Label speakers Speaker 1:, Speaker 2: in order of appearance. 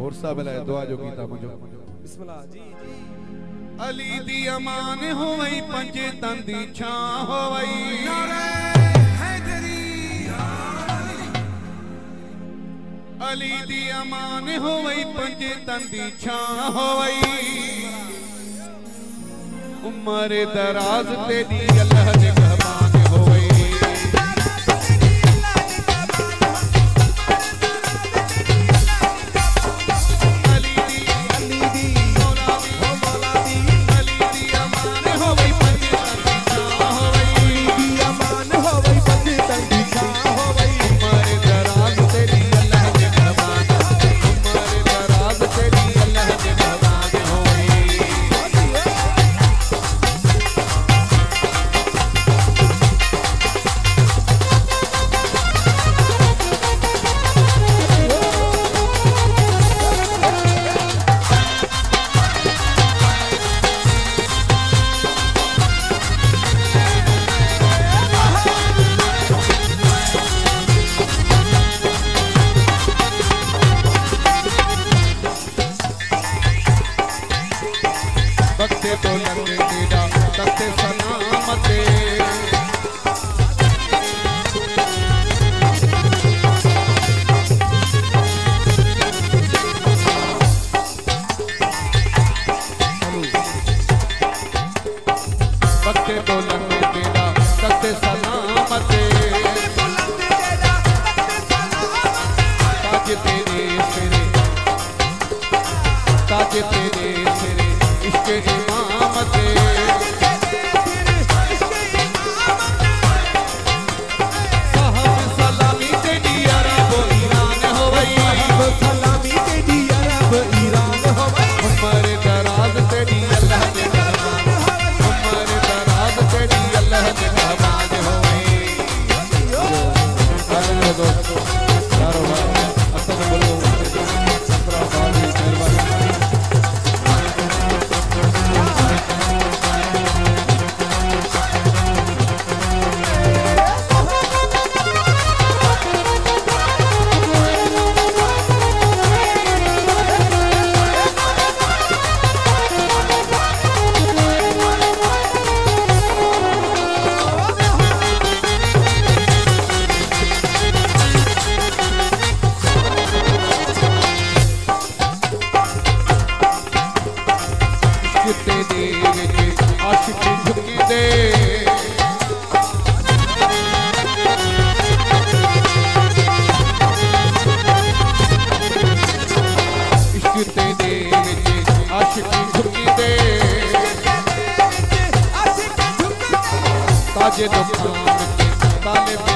Speaker 1: और सब ले दुआ जो कीता मुझो
Speaker 2: बिस्मिल्लाह जी जी।
Speaker 1: अली दी अमान होवई पंजे तंदी छां होवई अली दी अमान होवई पंजे तंदी छां होवई उम्र दराज तेरी अल्लाह दे रहमान होवई तो लगे तेरा तख्ते सलामते तख्ते तो लगे तेरा तख्ते सलामते ताज तेरे सिरे ताज तेरे सिरे इसके इमामते साहब सलामी तेरी अरब ईरान होवई सलामी तेरी अरब ईरान होवई उम्र दराज तेरी अल्लाह दे रहमान उम्र दराज तेरी अल्लाह दे रहमान होवई अरे दोस्तों चारों भाई असल बोलो सत्रह बार मेहरबानी ताजे दुकान के ताले